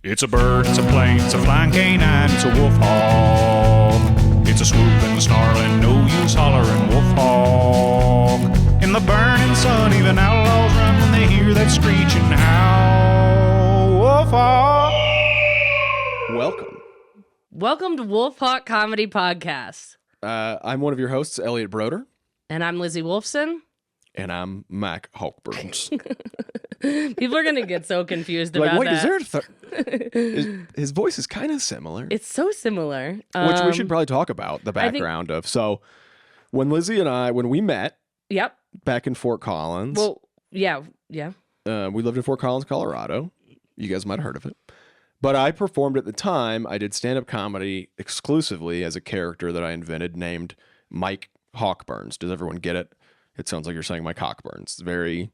It's a bird, it's a plane, it's a flying canine, it's a WolfHawk. It's a swooping, snarling, no use hollering WolfHawk. In the burning sun, even outlaws run when they hear that screeching howl. WolfHawk. Welcome to WolfHawk Comedy Podcast. I'm one of your hosts, Elliot Broder. And I'm Lizzy Wolfson. And I'm Mac Hawkburns. People are going to get so confused about wait, that. his voice is kind of similar. It's so similar. Which we should probably talk about the background of. So when Lizzy and I, when we met Yep. back in Fort Collins. Well, yeah. We lived in Fort Collins, Colorado. You guys might have heard of it. But I performed at the time. I did stand-up comedy exclusively as a character that I invented named Mike Hawkburns. Does everyone get it? It sounds like you're saying Mike Hawkburns. It's very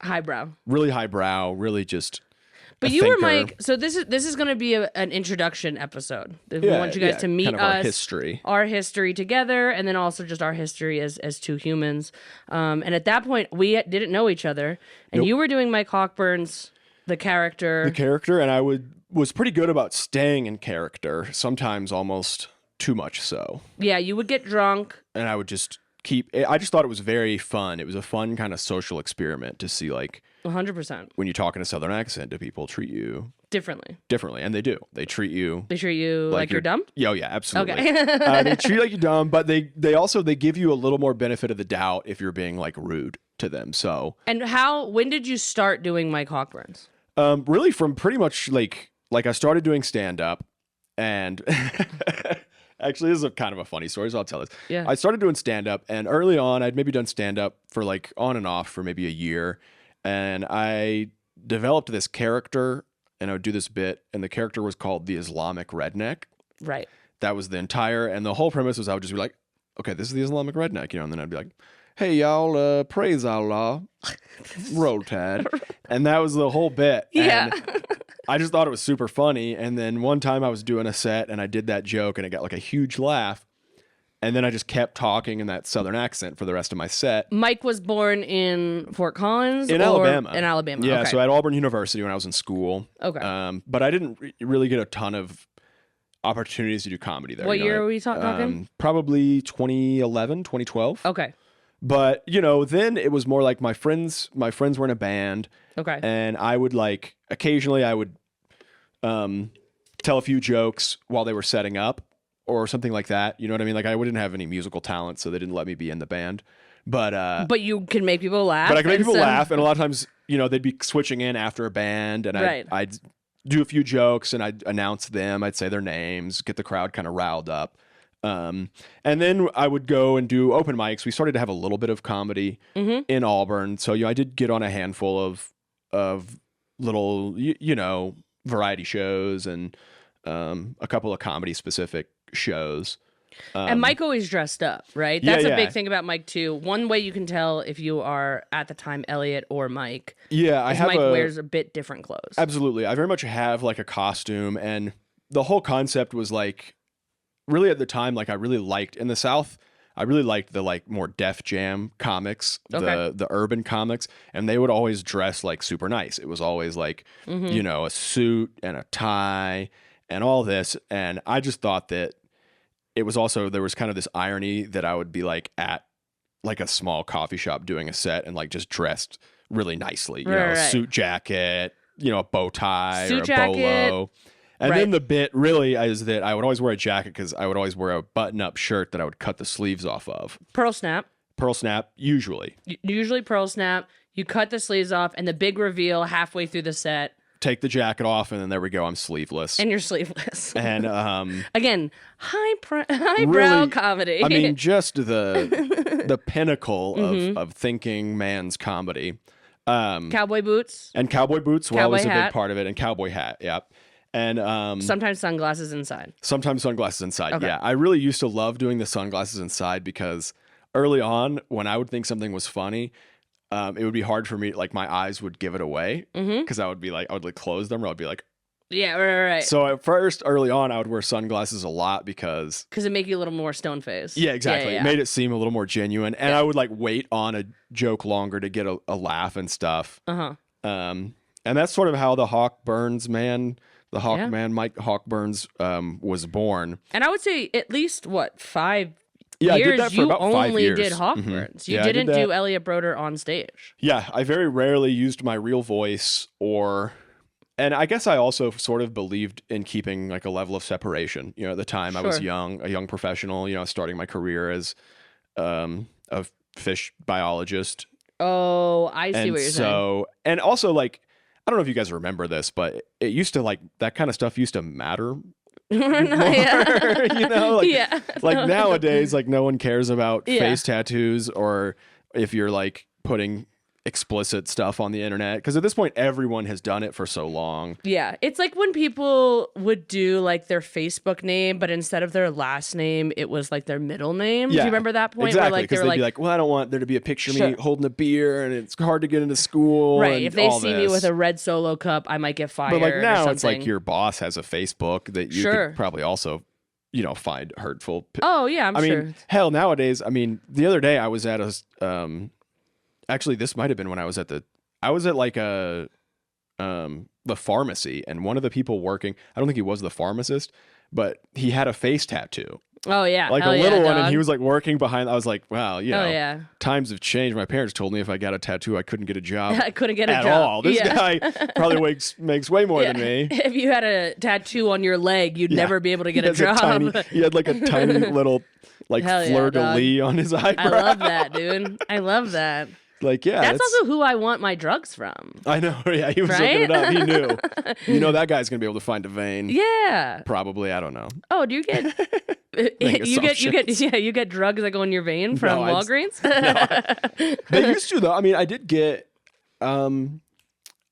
Highbrow. really highbrow, really just. But you were Mike. So this is going to be an introduction episode. We want you guys to meet kind of us, our history together, and then also just our history as two humans. And at that point, we didn't know each other, and you were doing Mike Hawkburns, the character, and I was pretty good about staying in character. Sometimes almost too much so. Yeah, you would get drunk, and I would just I just thought it was very fun. It was a fun kind of social experiment to see, like, 100%. when you talk in a Southern accent, do people treat you differently? And they do. They treat you like you're dumb? Yeah, absolutely. Okay. They treat you like you're dumb, but they give you a little more benefit of the doubt if you're being, like, rude to them. So. And when did you start doing Mike Hawkburns? Really from pretty much like I started doing stand-up, and actually, this is kind of a funny story, so I'll tell this. Yeah. I started doing stand-up, and early on, I'd maybe done stand-up for like on and off for maybe a year, and I developed this character, and I would do this bit, and the character was called the Islamic Redneck. Right. That was and the whole premise was I would just be like, okay, this is the Islamic Redneck, and then I'd be like, hey, y'all, praise Allah, roll tide. And that was the whole bit. Yeah. And I just thought it was super funny. And then one time I was doing a set and I did that joke and it got like a huge laugh. And then I just kept talking in that Southern accent for the rest of my set. Mike was born in Fort Collins? Alabama. In Alabama, yeah, okay. So at Auburn University when I was in school. Okay. But I didn't really get a ton of opportunities to do comedy there. What year were we talking? Probably 2011, 2012. Okay. But, then it was more like my friends were in a band. Okay. And I would occasionally I would tell a few jokes while they were setting up or something like that. You know what I mean? Like I wouldn't have any musical talent, so they didn't let me be in the band. But you can make people laugh. But I can make people laugh. And a lot of times, they'd be switching in after a band and I'd do a few jokes and I'd announce them. I'd say their names, get the crowd kind of riled up. And then I would go and do open mics. We started to have a little bit of comedy in Auburn. So, I did get on a handful of little, variety shows and a couple of comedy specific shows. And Mike always dressed up, right? That's a big thing about Mike too. One way you can tell if you are at the time Elliot or Mike. Yeah, Mike wears a bit different clothes. Absolutely. I very much have like a costume, and the whole concept was like, really at the time, like I really liked in the South, I really liked the like more Def Jam comics, the urban comics, and they would always dress like super nice. It was always like, a suit and a tie and all this. And I just thought that it was also, there was kind of this irony that I would be like at like a small coffee shop doing a set and like just dressed really nicely, a suit jacket, a bow tie or a bolo. And then the bit really is that I would always wear a jacket because I would always wear a button-up shirt that I would cut the sleeves off of. Pearl snap, usually. Usually pearl snap. You cut the sleeves off, and the big reveal halfway through the set. Take the jacket off, and then there we go. I'm sleeveless. And you're sleeveless. And again, highbrow really, comedy. I mean, just the pinnacle of thinking man's comedy. Cowboy boots. And cowboy boots were always a hat. big part of it, and cowboy hat. Yep. And sometimes sunglasses inside. Okay. Yeah. I really used to love doing the sunglasses inside because early on, when I would think something was funny, it would be hard for me. Like my eyes would give it away because I would close them, or I'd be like, yeah, right. So at first, early on, I would wear sunglasses a lot because it make you a little more stone faced. Yeah, exactly. It made it seem a little more genuine, and I would like wait on a joke longer to get a laugh and stuff. And that's sort of how the Hawkburns man the Hawkman, Mike Hawkburns, was born. And I would say at least, 5 Yeah, years, I did that for you about 5 only years. did Hawkburns. You Yeah, I did didn't do that. Elliot Broder on stage. Yeah, I very rarely used my real voice and I guess I also sort of believed in keeping like a level of separation. You know, at the time I was Sure. a young professional, you know, starting my career as a fish biologist. Oh, I see And what you're saying. and also like, I don't know if you guys remember this, but it used to like, that kind of stuff used to matter more, Yeah. you know, like, Yeah. like nowadays, like no one cares about Yeah. face tattoos or if you're like putting explicit stuff on the internet, because at this point everyone has done it for so long. Yeah, it's like when people would do like their Facebook name, but instead of their last name, it was like their middle name. Do you remember that point? Exactly, where like they because were they'd be like, like, well, I don't want there to be a picture of me Sure. holding a beer and it's hard to get into school. right, and if they all see me this. with a red Solo cup, I might get fired. But like or now something. it's like your boss has a Facebook that you Sure. could probably also, you know, find hurtful. Oh yeah, I'm I sure. mean, hell, nowadays, I mean, the other day I was at a, actually this might have been when I was at like the pharmacy, and one of the people working, I don't think he was the pharmacist, but he had a face tattoo, Oh yeah, like hell a little yeah, one, dog. and he was like working behind. I was like, wow, you know, yeah. times have changed. My parents told me if I got a tattoo, I couldn't get a job I couldn't get a at job. all. This Yeah. guy probably makes way more than Yeah. me. If you had a tattoo on your leg, you'd Yeah. never be able to get He a has job. he had like a tiny little like Hell yeah, fleur de dog. lis on his eyebrow. I love that, dude. I love that. Like, yeah, That's also who I want my drugs from. I know. Yeah, he was Right? looking it up. He knew. You know, that guy's gonna be able to find a vein. Yeah. Probably. I don't know. Oh, do you get you get drugs that go in your vein from No, Walgreens? They used to though. I mean, I did get.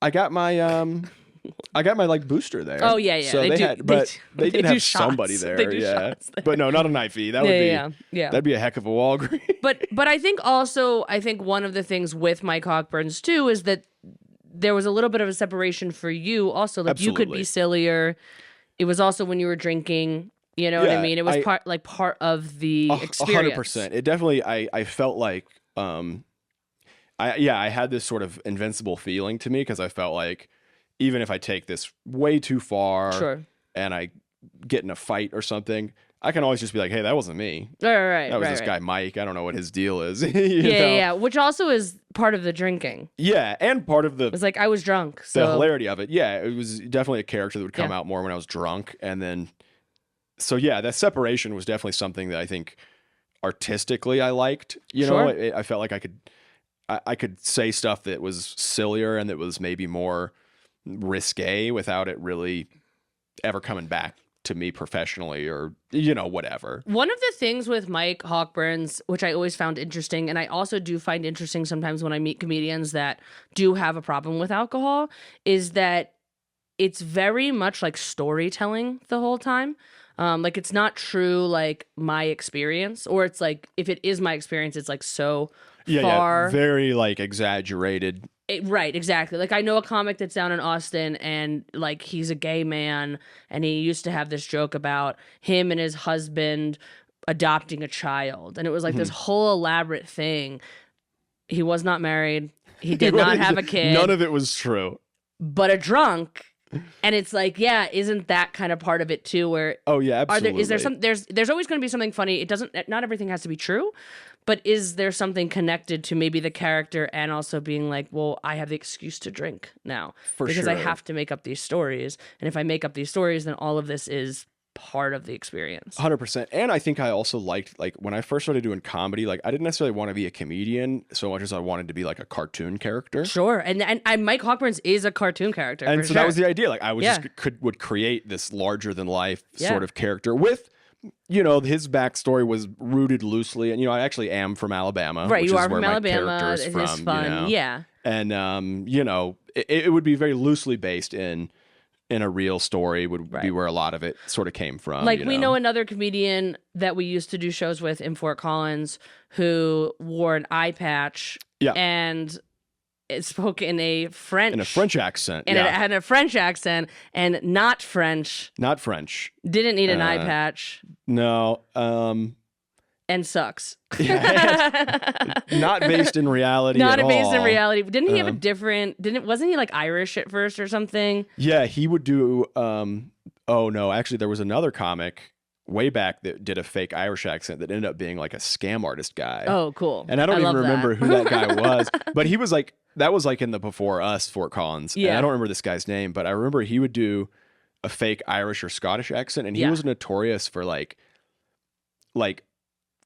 I got my like booster there. Oh, yeah, yeah. So They they do- had, but they they do did have shots. somebody there. They do Yeah, shots there. but no, not an IV. That would be. Yeah. That'd be a heck of a Walgreens. But I think one of the things with Mike Hawkburns too is that there was a little bit of a separation for you also. Like you could be Absolutely. sillier. It was also when you were drinking. You know what I Yeah, mean? It was part of the experience. 100%. It definitely. I felt like. I had this sort of invincible feeling to me because I felt like even if I take this way too far Sure. and I get in a fight or something, I can always just be like, hey, that wasn't me. Right. That was this right. guy, Mike. I don't know what his deal is. Yeah. Which also is part of the drinking. Yeah, and part of It's like I was drunk. the So hilarity of it. Yeah, it was definitely a character that would come Yeah. out more when I was drunk. And then, so yeah, that separation was definitely something that I think artistically I liked. You know, Sure. I felt like I could say stuff that was sillier and that was maybe more risque without it really ever coming back to me professionally or, you know, whatever. one of the things with Mike Hawkburns, which I always found interesting, and I also do find interesting sometimes when I meet comedians that do have a problem with alcohol, is that it's very much like storytelling the whole time. Like it's not true like my experience, or it's like if it is my experience, it's like so far. Yeah, very like exaggerated. Right, exactly. Like I know a comic that's down in Austin and like he's a gay man and he used to have this joke about him and his husband adopting a child. And it was like this whole elaborate thing. He was not married. He did not have a kid. None of it was true. But a drunk. And it's like, yeah, isn't that kind of part of it too where Oh yeah, absolutely. is there some there's always going to be something funny. It doesn't not everything has to be true. But is there something connected to maybe the character and also being like, well, I have the excuse to drink now because I sure. have to make up these stories. And if I make up these stories, then all of this is part of the experience. 100%. And I think I also liked, like, when I first started doing comedy, like, I didn't necessarily want to be a comedian so much as I wanted to be, like, a cartoon character. Sure. And Mike Hawkburns is a cartoon character. And for so sure. that was the idea. Like, I was Yeah. would create this larger than life Yeah. sort of character with, you know, his backstory was rooted loosely. And, you know, I actually am from Alabama. Right, which you is are where from my Alabama. character is It from, is fun. you know? Yeah. And, you know, it would be very loosely based in a real story would be where a lot of it sort of came from. Like you we know another comedian that we used to do shows with in Fort Collins who wore an eye patch Yeah. and it spoke in a French accent. and it had a French accent and not French. Not French. Didn't need an eye patch. No. and sucks. Not based in reality. Not at based all. in reality. Didn't he have a different? Wasn't he like Irish at first or something? Yeah, he would do. Oh no, actually, there was another comic way back that did a fake Irish accent that ended up being like a scam artist guy. Oh, cool. And I don't even love remember that. who that guy was, but he was like, that was like in the before us Fort Collins. Yeah. And I don't remember this guy's name, but I remember he would do a fake Irish or Scottish accent, and he was notorious for like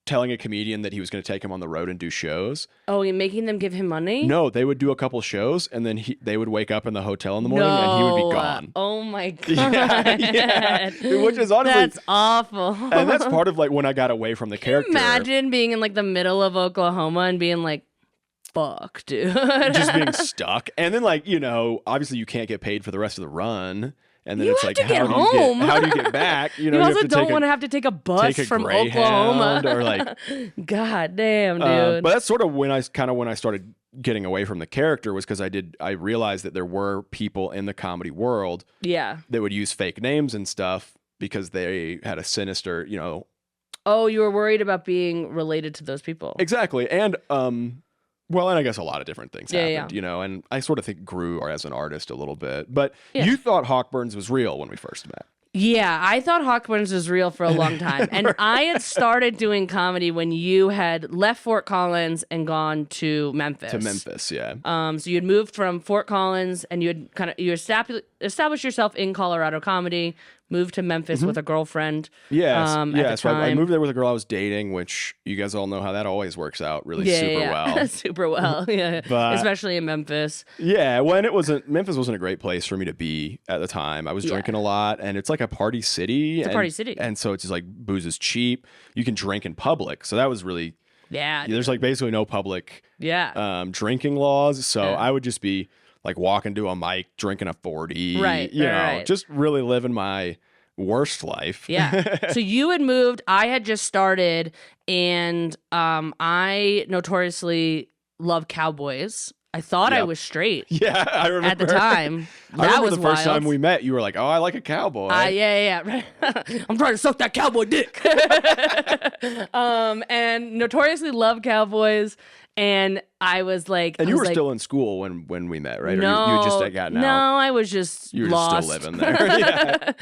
telling a comedian that he was going to take him on the road and do shows. Oh, you're making them give him money? No, they would do a couple shows, and then they would wake up in the hotel in the morning, and he would be gone. Oh my god. Yeah. Which is honestly, that's awful. and that's part of like when I got away from the character. Imagine being in like the middle of Oklahoma and being like, fuck, dude. Just being stuck. And then like, obviously you can't get paid for the rest of the run. And then it's like, how do you get back? You also don't want to have to take a bus from Oklahoma. Or like, God damn, dude. But that's sort of when I started getting away from the character, was because I realized that there were people in the comedy world that would use fake names and stuff because they had a sinister, Oh, you were worried about being related to those people. Exactly. And well, and I guess a lot of different things happened, and I sort of think grew as an artist a little bit. But you thought Hawkburns was real when we first met. Yeah, I thought Hawkburns was real for a long time. And Right. I had started doing comedy when you had left Fort Collins and gone to Memphis. Yeah. So you had moved from Fort Collins and you had established yourself in Colorado comedy, moved to Memphis with a girlfriend. Yes. At the So I time. moved there with a girl I was dating, which you guys all know how that always works out really super well. Super well. Yeah. But- especially in Memphis. Yeah, when Memphis wasn't a great place for me to be at the time. I was drinking a lot, and it's like a party city. It's a party city. And so it's just like booze is cheap. You can drink in public. So that was really, Yeah. there's like basically no public drinking laws. So I would just be like walking to a mic, drinking a 40, Right, right. just really living my worst life. Yeah. So you had moved, I had just started, and I notoriously love cowboys. I thought I was straight Yeah, I remember. at the time. I That remember was the first wild. time we met, you were like, oh, I like a cowboy. Yeah. I'm trying to suck that cowboy dick. And notoriously love cowboys. And I was like, And you were still in school when we met, right? No, or you had just gotten out? No, I was just You were lost. just still living there.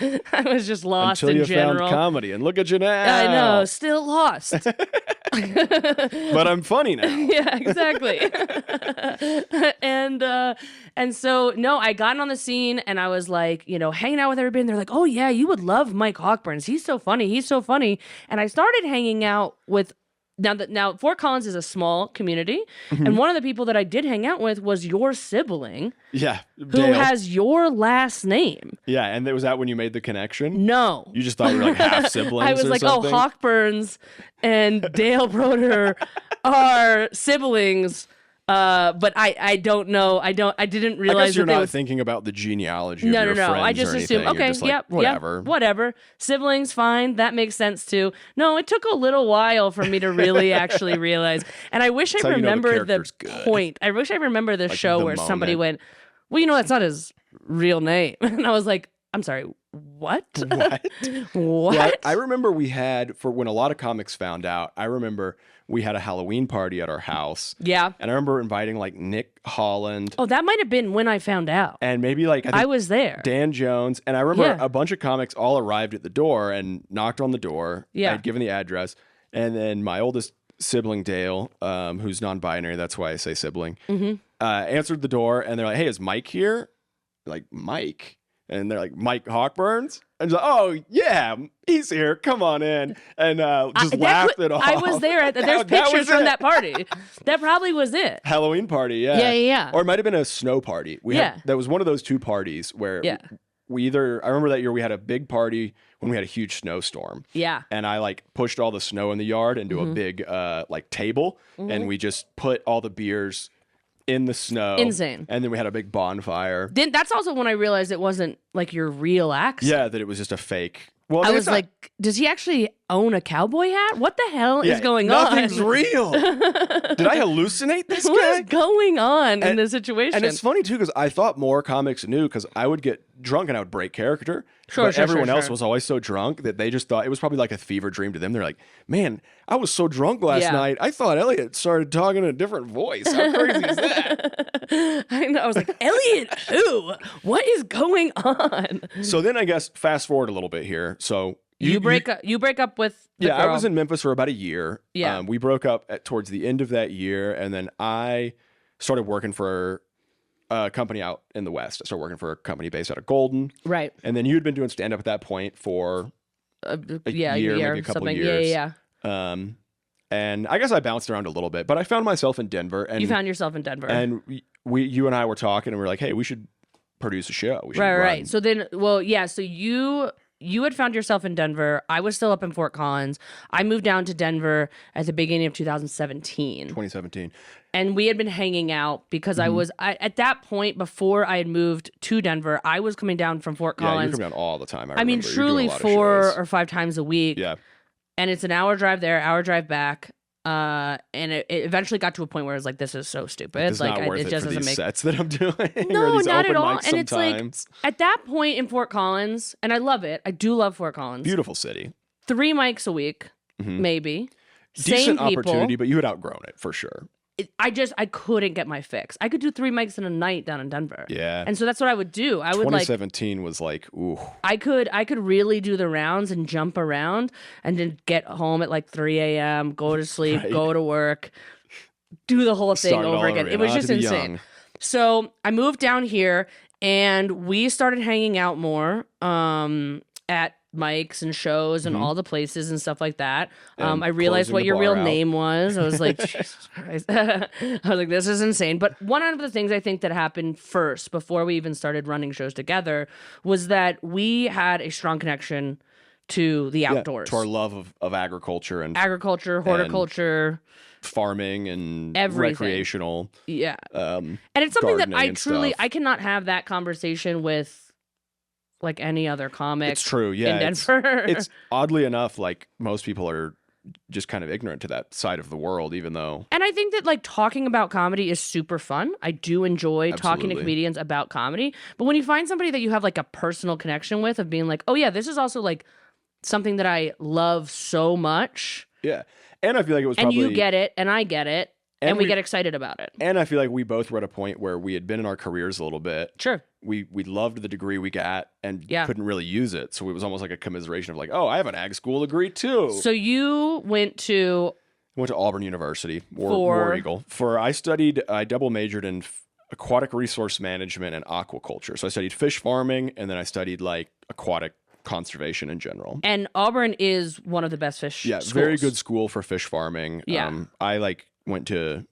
Yeah. I was just lost Until in you general. found comedy, and look at you now. I know, still lost. But I'm funny now. Yeah, exactly. And so no, I got on the scene and I was like, hanging out with everybody, and they're like, oh yeah, you would love Mike Hawkburns. He's so funny. And I started hanging out with now Fort Collins is a small community, and one of the people that I did hang out with was your sibling, Yeah. who Dale. has your last name. Yeah, and was that when you made the connection? No. You just thought we were like half siblings. I was or like, something? oh, Hawkburns and Dale Broder are siblings. But I don't know. I didn't I realize guess you're that they not was thinking about the genealogy of no. your friends I just or assumed, anything. You're okay, just like, yep, whatever. whatever. Siblings, fine. That makes sense too. No, it took a little while for me to really actually realize. And I wish I how you know the remember the character's good. point. I wish I remember the show the where somebody moment. went, well, that's not his real name. And I was like, I'm sorry, what? What? What? Well, I remember we had, for when a lot of comics found out, I remember we had a Halloween party at our house. Yeah. And I remember inviting like Nick Holland Oh, that might have been when I found out. and maybe like I I think was there. Dan Jones. And I remember Yeah. a bunch of comics all arrived at the door and knocked on the door. Yeah. I'd given the address. And then my oldest sibling, Dale, who's non-binary, that's why I say sibling, answered the door and they're like, hey, is Mike here? Like, Mike? And they're like, Mike Hawkburns? And he's like, oh, yeah, he's here. Come on in. And just laughed it off. I was there. There's That pictures was from it. that party. That probably was it. Halloween party, yeah. Yeah. Or it might have been a snow party. That was one of those two parties where Yeah. we either, I remember that year we had a big party when we had a huge snowstorm. Yeah. And I like pushed all the snow in the yard into a big like table and we just put all the beers in the snow. Insane. And then we had a big bonfire. Then that's also when I realized it wasn't like your real accent. Yeah, that it was just a fake. Well, I it's was not- like, does he actually own a cowboy hat? What the hell is going nothing's on? real. Did I hallucinate this guy? What is going on in this situation? And it's funny too, because I thought more comics knew, because I would get drunk and I would break character. But everyone else was always so drunk that they just thought it was probably like a fever dream to them. They're like, man, I was so drunk last night. I thought Elliot started talking in a different voice. How crazy is that? I know. I was like, Elliot, who? What is going on? So then I guess fast forward a little bit here. So you break up with the girl. I was in Memphis for about a year. Yeah. We broke up towards the end of that year, and then I started working for a company out in the West. I started working for a company based out of Golden. Right. And then you had been doing stand-up at that point for a year, maybe a couple years. Yeah. And I guess I bounced around a little bit, but I found myself in Denver. And you found yourself in Denver. And you and I were talking, and we were like, hey, we should produce a show. We should Right. So then, so you had found yourself in Denver. I was still up in Fort Collins. I moved down to Denver at the beginning of 2017. And we had been hanging out because I was at that point, before I had moved to Denver, I was coming down from Fort Collins. Yeah, you come down all the time. I mean, truly 4 or 5 times a week. Yeah. And it's an hour drive there, hour drive back. And it eventually got to a point where I was like, this is so stupid. It's like, not worth it just for doesn't these make sets that I'm doing. No, or these not open at all. mics And it's sometimes. like, at that point in Fort Collins, and I love it. I do love Fort Collins. Beautiful city. 3 mics a week, maybe. Decent Same people. opportunity, but you had outgrown it for sure. I couldn't get my fix. I could do 3 mics in a night down in Denver. Yeah. And so that's what I would do. I would 2017 was like, ooh. I could really do the rounds and jump around and then get home at like 3 a.m., go to sleep, go to work, do the whole thing over again. It was just insane. So I moved down here and we started hanging out more at mics and shows and all the places and stuff like that. I realized what your real name was. I was like, Jesus Christ. I was like, this is insane. But one of the things I think that happened first, before we even started running shows together, was that we had a strong connection to the outdoors. To our love of agriculture and horticulture, farming and everything. Recreational. Yeah. And it's something that I cannot have that conversation with like any other comic. It's true, yeah. In Denver. It's oddly enough, like most people are just kind of ignorant to that side of the world, even though. And I think that like talking about comedy is super fun. I do enjoy talking to comedians about comedy. But when you find somebody that you have like a personal connection with, of being like, oh yeah, this is also like something that I love so much. Yeah. And I feel like it was probably. And you get it, and I get it. And we get excited about it. And I feel like we both were at a point where we had been in our careers a little bit. Sure. We loved the degree we got and couldn't really use it. So it was almost like a commiseration of like, oh, I have an ag school degree too. So you went to Auburn University, War Eagle. I double majored in aquatic resource management and aquaculture. So I studied fish farming, and then I studied like aquatic conservation in general. And Auburn is one of the best fish schools. Very good school for fish farming. Yeah. I went to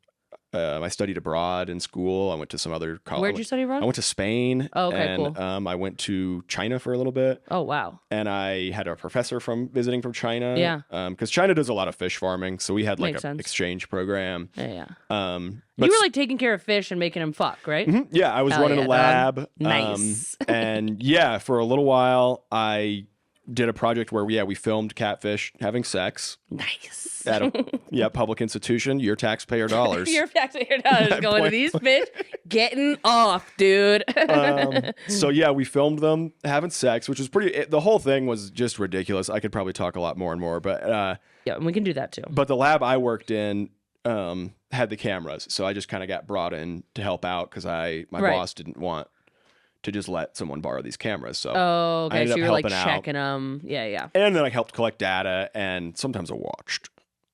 I studied abroad in school. I went to some other college. Where'd you study abroad? I went to Spain. Oh, okay, and, cool. I went to China for a little bit. Oh, wow. And I had a professor visiting from China. Yeah. Because China does a lot of fish farming, so we had like Makes an sense. exchange program. Yeah. But you were like taking care of fish and making them fuck, right? Mm-hmm. Yeah, I was running a lab. Nice. And yeah, for a little while, I did a project where we filmed catfish having sex. Nice. At a public institution, your taxpayer dollars. Your taxpayer dollars going to these fish, getting off, dude. So yeah, we filmed them having sex, which was the whole thing was just ridiculous. I could probably talk a lot more and more, but yeah, and we can do that too. But the lab I worked in had the cameras, so I just kind of got brought in to help out because my boss didn't want to just let someone borrow these cameras. So okay, so you're like checking out. them. Yeah. And then I helped collect data, and sometimes I watched.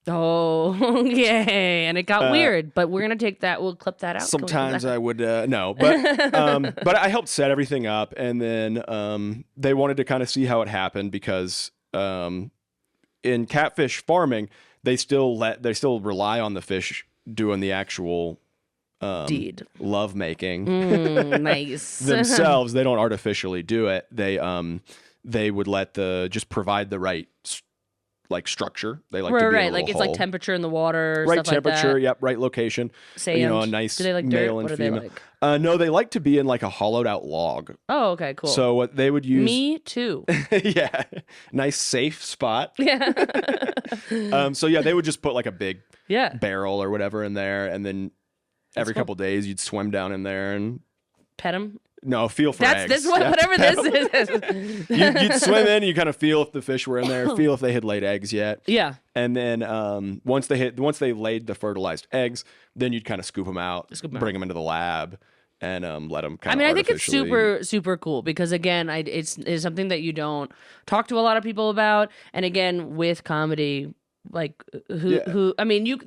Oh, yay. And it got weird, but we're going to take that. We'll clip that out. Sometimes I would, no, but I helped set everything up, and then they wanted to kind of see how it happened because in catfish farming, they still rely on the fish doing the actual deed love making nice themselves. They don't artificially do it. They would just provide the right like structure. They like right, to be right. in a Like little it's like hole. temperature in the water, Right stuff temperature, like that. yep, right location. Sand. A nice Do they like male dirt? and What female. do they like? No, they like to be in like a hollowed out log. Oh, okay, cool. So what they would use Me too. yeah. Nice safe spot. Yeah. So yeah, they would just put like a big Yeah. barrel or whatever in there, and then every cool. couple days you'd swim down in there and Pet them. no, feel for That's eggs. this Yeah. whatever this is. You'd swim in, you kind of feel if the fish were in there, feel if they had laid eggs yet. Yeah. And then once they laid the fertilized eggs, then you'd kind of scoop them out, bring them into the lab, and let them kind of. I mean, I think it's super, super cool because again, it's something that you don't talk to a lot of people about, and again, with comedy, like who I mean, you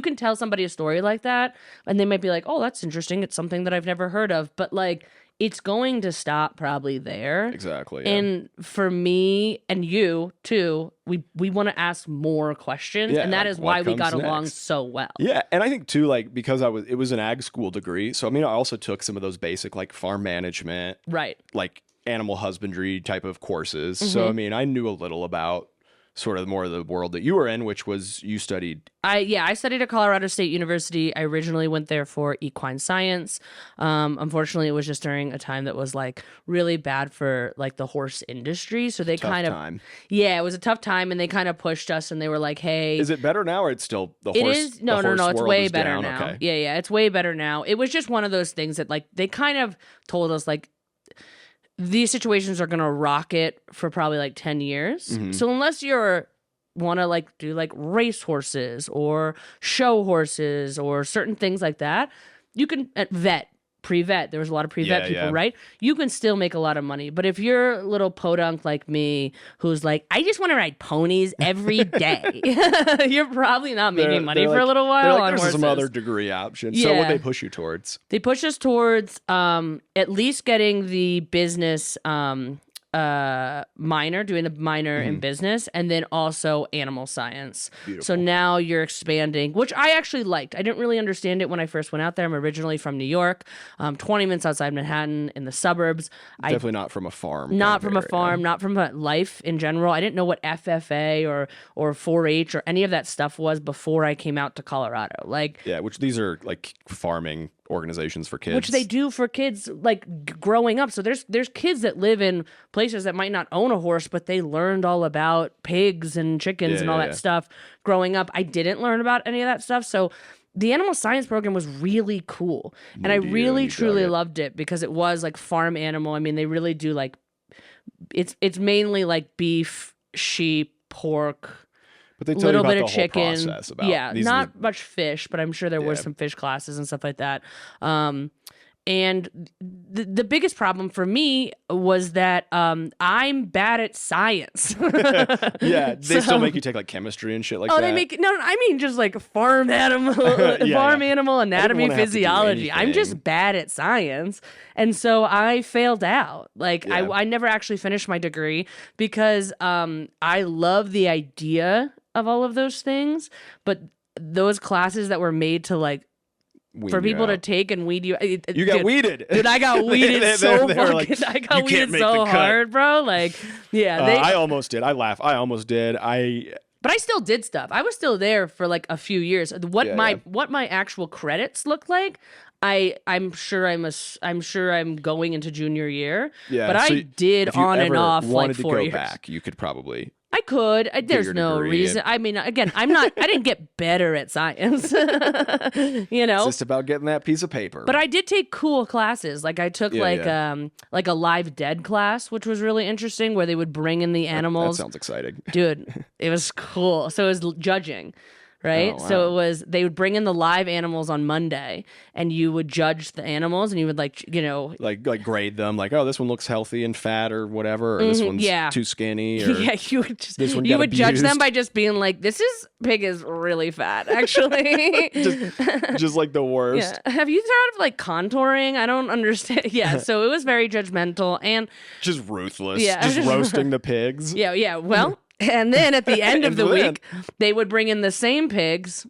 can tell somebody a story like that, and they might be like, oh, that's interesting. It's something that I've never heard of, but like. It's going to stop probably there. Exactly. Yeah. And for me and you too, we want to ask more questions. Yeah, and that like, is why we got comes along next? so well. Yeah, and I think too, like because it was an ag school degree, so I mean I also took some of those basic like farm management, Right. like animal husbandry type of courses. So I mean I knew a little about sort of more of the world that you were in, which was you studied. I studied at Colorado State University. I originally went there for equine science. Unfortunately, it was just during a time that was like really bad for like the horse industry. So they kind of time. Yeah, it was a tough time, and they kind of pushed us, and they were like, "Hey, Is it better now, or it's still the it horse? is no, the horse it's world way is better down? now. Okay. Yeah, it's way better now. It was just one of those things that like they kind of told us like these situations are gonna rocket for probably like 10 years. So unless you're want to like do like race horses or show horses or certain things like that, you can at pre-vet, there was a lot of pre-vet people, right? You can still make a lot of money. But if you're a little podunk like me who's like, I just want to ride ponies every day, you're probably not making money for a little while on There's horses. some other degree options. So what they push you towards? They push us towards at least getting the business minor, doing the minor in business, and then also animal science. Beautiful. So now you're expanding, which I actually liked. I didn't really understand it when I first went out there. I'm originally from New York, 20 minutes outside Manhattan in the suburbs. Definitely not from a farm. Not from a farm, not from life in general. I didn't know what FFA or 4-H or any of that stuff was before I came out to Colorado. Like, yeah, which these are like farming organizations for kids. which they do for kids like growing up. So there's kids that live in places that might not own a horse, but they learned all about pigs and chickens and all that stuff growing up. I didn't learn about any of that stuff. So the animal science program was really cool. And I really truly loved it because it was like farm animal. I mean, they really do like it's mainly like beef, sheep, pork, but they tell little you about bit the of whole chicken. process about Yeah, these not much fish, but I'm sure there were some fish classes and stuff like that. And the biggest problem for me was that I'm bad at science. yeah, they still make you take like chemistry and shit like that. Oh, they make no. I mean, just like farm animal, animal anatomy, wanna have to do physiology. I'm anything. just bad at science, and so I failed out. Like I never actually finished my degree because I love the idea of all of those things, but those classes that were made to like for people to take and weed you. You got weeded. Dude, I got weeded so fucking. Like, I got you can't weeded make so the cut. hard, bro. Like, yeah. I almost did. I laugh. I almost did. But I still did stuff. I was still there for like a few years. What my actual credits look like, I'm sure I'm going into junior year. Yeah, But so I did if you on and ever off wanted like 4 to go years. back, you could probably. I could. There's your no degree reason. I mean, again, I didn't get better at science. You know? It's just about getting that piece of paper. But I did take cool classes. Like I took like a live dead class, which was really interesting, where they would bring in the animals. That sounds exciting. Dude, it was cool. So it was judging, right? Oh, wow. So they would bring in the live animals on Monday, and you would judge the animals, and you would like like grade them, like, oh, this one looks healthy and fat or whatever, or this one's too skinny. Or yeah, you would just this one you got would judge them abused. by just being like, pig is really fat, actually. just like the worst. Yeah. Have you thought of like contouring? I don't understand. Yeah, so it was very judgmental and Just ruthless. Yeah. Just roasting the pigs. yeah. Well, and then at the end of the then- week, they would bring in the same pigs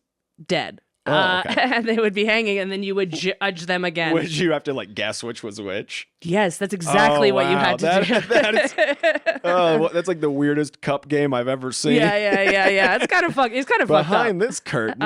dead. Okay. And they would be hanging, and then you would judge them again. Would you have to like guess which was which? Yes, that's exactly what you had to do. That's like the weirdest cup game I've ever seen. Yeah. It's kind of fucked up. Behind this curtain,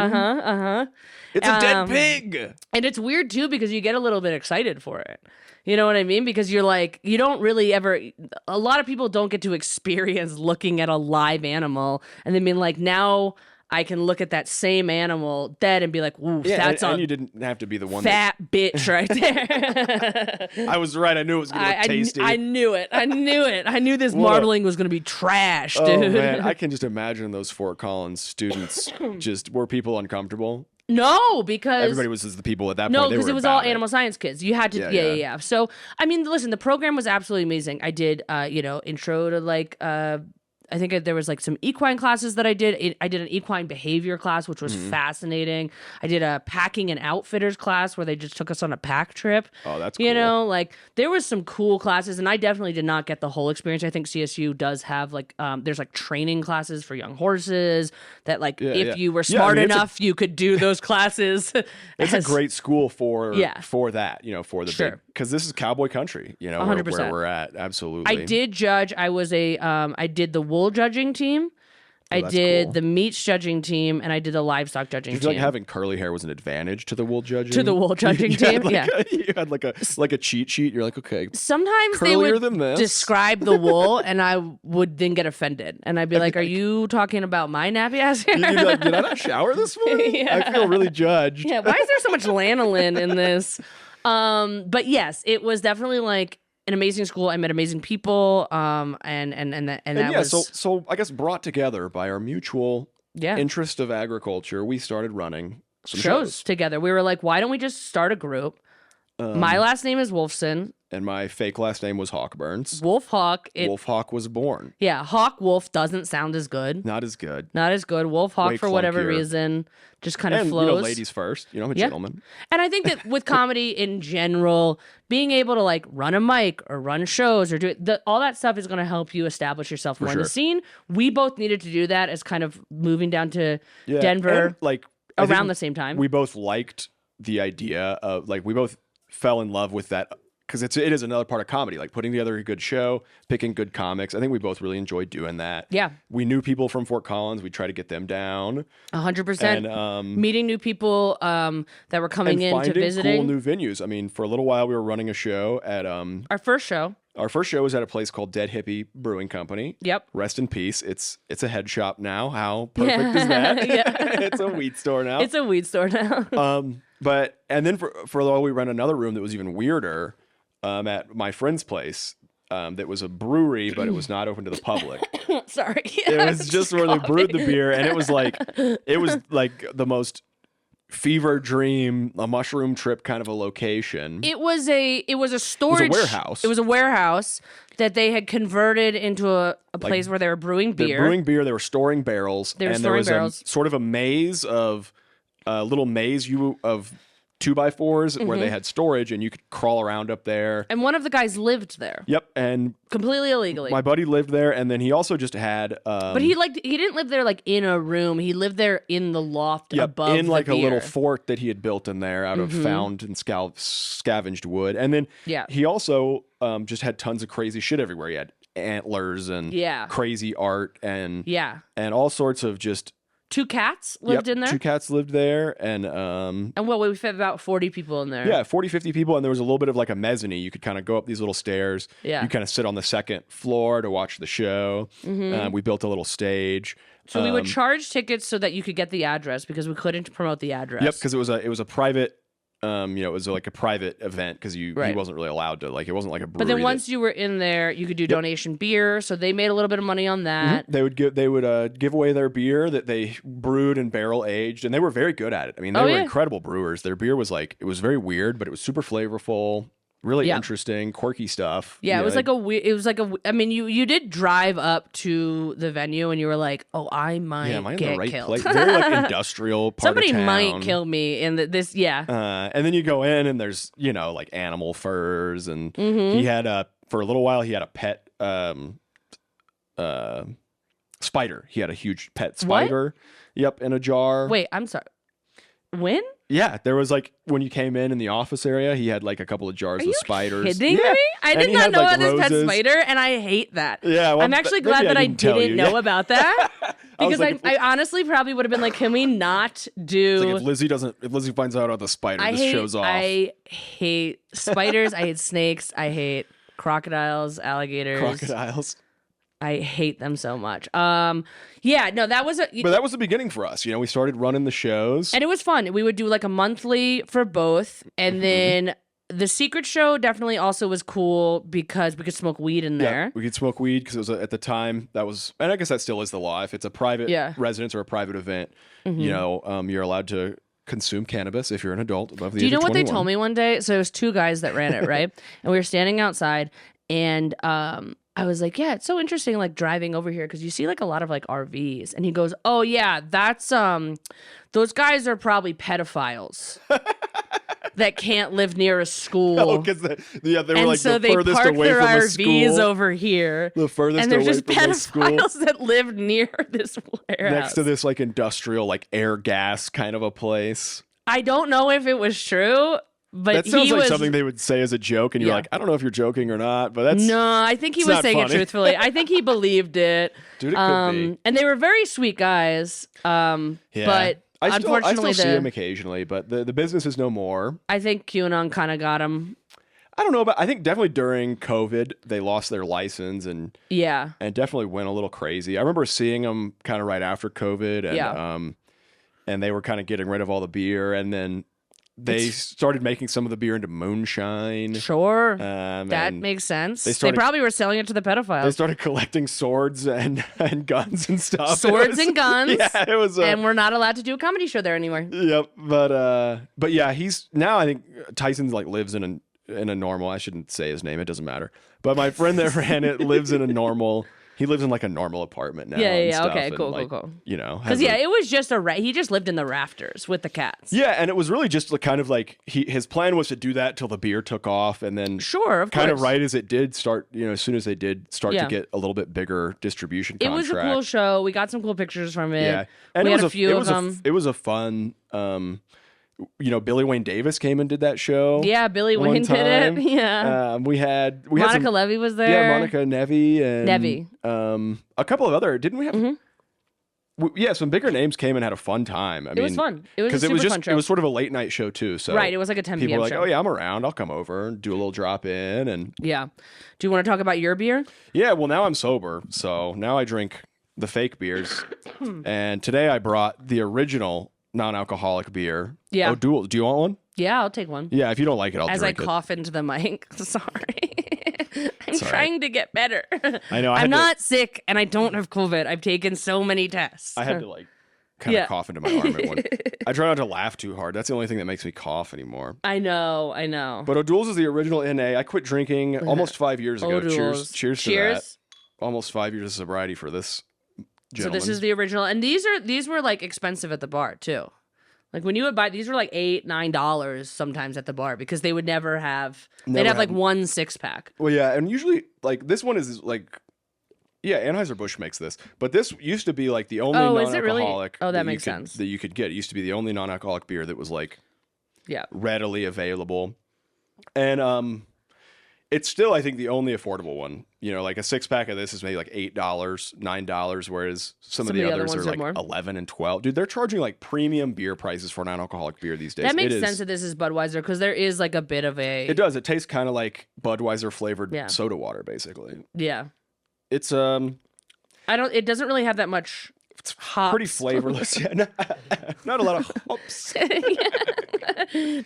it's a dead pig. And it's weird too because you get a little bit excited for it. You know what I mean? Because you're like, you don't really ever. A lot of people don't get to experience looking at a live animal and then being like, now I can look at that same animal dead and be like, "Ooh, that's and you didn't have to be the one fat bitch right there." I was right. I knew it was going to look tasty. I knew it. I knew this marbling was going to be trash, dude. Oh man, I can just imagine those Fort Collins students. Just were people uncomfortable? No, because everybody was just the people at that point. No, because it was all animal science kids. You had to, yeah. So, I mean, listen, the program was absolutely amazing. I did, intro to like I think there was like some equine classes that I did. I did an equine behavior class, which was fascinating. I did a packing and outfitters class where they just took us on a pack trip. Oh, that's cool. You know, like there was some cool classes, and I definitely did not get the whole experience. I think CSU does have like, there's like training classes for young horses that like if you were smart enough, you could do those classes. It's a great school for that, for the big, because this is cowboy country, where we're at. Absolutely. I did judge. I did the wool judging team. I did the meats judging team, and I did the livestock judging team. Do you feel like having curly hair was an advantage to the wool judging? To the wool judging team, you had like a cheat sheet. You're like, okay. Sometimes they would describe the wool, and I would then get offended, and I'd be like, "Are you talking about my nappy ass hair?" You'd be like, "Did I not shower this morning? I feel really judged." Yeah. Why is there so much lanolin in this? But yes, it was definitely like an amazing school. I met amazing people, and that was so I guess brought together by our mutual interest of agriculture, we started running some shows together. We were like, why don't we just start a group? My last name is Wolfson. And my fake last name was Hawkburns. WolfHawk. WolfHawk was born. Yeah, Hawk Wolf doesn't sound as good. Not as good. WolfHawk, for whatever reason, just kind of flows. Ladies first. I'm a gentleman. And I think that with comedy in general, being able to like run a mic or run shows or do it, all that stuff is going to help you establish yourself more in the scene. We both needed to do that as kind of moving down to Denver, and, around the same time. We both liked the idea of we both fell in love with that. Because it is another part of comedy, like putting together a good show, picking good comics. I think we both really enjoyed doing that. Yeah. We knew people from Fort Collins. We tried to get them down. 100%. And meeting new people that were coming in to visiting. Cool new venues. I mean, for a little while, we were running a show at... our first show. Our first show was at a place called Dead Hippie Brewing Company. Yep. Rest in peace. It's a head shop now. How perfect is that? It's a weed store now. It's a weed store now. And then for a while, we ran another room that was even weirder. At my friend's place, that was a brewery, but it was not open to the public. Sorry, it was just where they brewed the beer, and it was like the most fever dream, a mushroom trip kind of a location. It was a storage. It was a warehouse. It was a warehouse that they had converted into a place where they were brewing beer. They were brewing beer. They were storing barrels. There was sort of a maze of little maze of 2x4s where they had storage, and you could crawl around up there. And one of the guys lived there. Yep, and completely illegally. My buddy lived there, and then he also just had. But he didn't live there like in a room. He lived there in the loft above in like the beer. A little fort that he had built in there out of found and scavenged wood. And then he also just had tons of crazy shit everywhere. He had antlers and crazy art and all sorts of just. 2 cats lived in there? 2 cats lived there. And we fit about 40 people in there. Yeah, 40, 50 people. And there was a little bit of like a mezzanine. You could kind of go up these little stairs. Yeah. You kind of sit on the second floor to watch the show. We built a little stage. So we would charge tickets so that you could get the address because we couldn't promote the address. Yep, because it was a private... it was like a private event because he wasn't really allowed to, like, it wasn't like a brewery. But then once you were in there, you could do donation beer, so they made a little bit of money on that. They would give away their beer that they brewed and barrel aged, and they were very good at it. I mean, they were incredible brewers. Their beer was it was very weird, but it was super flavorful. Really interesting, quirky stuff. Yeah, it was like I mean, you did drive up to the venue and you were like, oh, I might am I in get the right killed. place? Very like industrial part Somebody of town. might kill me in this, and then you go in and there's, like animal furs and he had for a little while, he had a pet spider. He had a huge pet spider. What? Yep, in a jar. Wait, I'm sorry. When? Yeah, there was like when you came in the office area, he had like a couple of jars with spiders. Kidding yeah. me? I And did he not had, know like, about this pet roses. spider, and I hate that. Yeah, well, I'm actually maybe glad that I tell didn't you. know Yeah. about that. Because like, I honestly probably would have been like, can we not do? It's like if Lizzy finds out about the spider, this show's off. I hate spiders. I hate snakes. I hate crocodiles, alligators. Crocodiles. I hate them so much. Yeah, no, that was But that was the beginning for us. You know, we started running the shows. and it was fun. We would do like a monthly for both, and then the secret show definitely also was cool because we could smoke weed in there. We could smoke weed because it was at the time that was, and I guess that still is the law. If it's a private residence or a private event, you know, you're allowed to consume cannabis if you're an adult above the age of 21. Do you know what they told me one day? So it was two guys that ran it, right? And we were standing outside, and I was like, yeah, it's so interesting, like driving over here because you see like a lot of like RVs. And he goes, oh yeah, that's those guys are probably pedophiles that can't live near a school. Oh, because they were and like so the they furthest park away their from a RVs school. over here. The furthest and they're away just from a school. pedophiles that live near this warehouse. Next to this like industrial, like air gas kind of a place. I don't know if it was true, but That sounds he like was, something they would say as a joke, and you're like, I don't know if you're joking or not, but that's No, I think he it's was not saying funny. it truthfully. I think he believed it. Dude, it could be. And they were very sweet guys. But I unfortunately, still see him occasionally, but the business is no more. I think QAnon kind of got him. I don't know, but I think definitely during COVID they lost their license and Yeah. definitely went a little crazy. I remember seeing them kind of right after COVID, and and they were kind of getting rid of all the beer, and then they started making some of the beer into moonshine. Sure. That That makes sense. they They probably were selling it to the They pedophiles. started collecting swords and guns and stuff. Swords and guns. Yeah, it was. And we're not allowed to do a comedy show there anymore. Yep, but yeah, he's now. I think Tyson's like lives in a normal. I shouldn't say his name. It doesn't matter. But my friend that ran it lives in a normal. He lives in like a normal apartment now. and Yeah. stuff, Okay, and, cool. like, Cool. You know, Because it was just he just lived in the rafters with the cats. yeah, and it was really just like, kind of like his plan was to do that till the beer took off, and then Sure, of kind course. of right as it did start, you know, as soon as they did start Yeah. to get a little bit bigger distribution It contract. was a cool show. We got some cool pictures from it. Yeah, and we it had was a few it of was them. it was a fun. You know, Billy Wayne Davis came and did that show. Yeah, Billy one Wayne did time. it. Yeah. We had Monica some, Levy was there. Yeah, Monica Nevi and Nevi. A couple of other. Didn't we have? Yeah, some bigger names came and had a fun time. I mean, It was fun. It was a because super it was just fun show. it was sort of a late night show too. So Right, it was like a 10 people p.m. were like, show. oh yeah, I'm around. I'll come over and do a little drop in and Yeah. Do you want to talk about your beer? yeah. Well, now I'm sober, so now I drink the fake beers. And today I brought the original non-alcoholic beer. Yeah. Oh, do you want one? Yeah, I'll take one. Yeah, if you don't like it, I'll As I drink it. cough into the mic. Sorry. I'm all right. trying to get better. I know. I I'm had not sick and I don't have COVID. I've taken so many tests. I had to like kind of Yeah. cough into my arm at one. I try not to laugh too hard. That's the only thing that makes me cough anymore. I know. But O'Doul's is the original NA. I quit drinking almost 5 years ago. O'Doul's. Cheers to that. Almost 5 years of sobriety for this So gentleman. this is the original, and these were like expensive at the bar too. Like when you would buy these were like $8-9 sometimes at the bar because they would never have. They'd Never have like had- one 6-pack. Well, yeah, and usually like this one is like, yeah, Anheuser-Busch makes this, but this used to be like the only Oh, is it really? non-alcoholic. Oh, that you makes could- sense. That you could get. It used to be the only non-alcoholic beer that was like Yeah. readily available, and it's still I think the only affordable one. You know, like a 6-pack of this is maybe like $8, $9, whereas some of the others are ones are like more. 11 and 12. Dude, they're charging like premium beer prices for non-alcoholic beer these days. That makes It is- sense that this is Budweiser because there is like a bit of a. It does. It tastes kind of like Budweiser flavored Yeah. soda water, basically. Yeah. It's It doesn't really have that much hops. pretty flavorless. Yeah, not a lot of hops.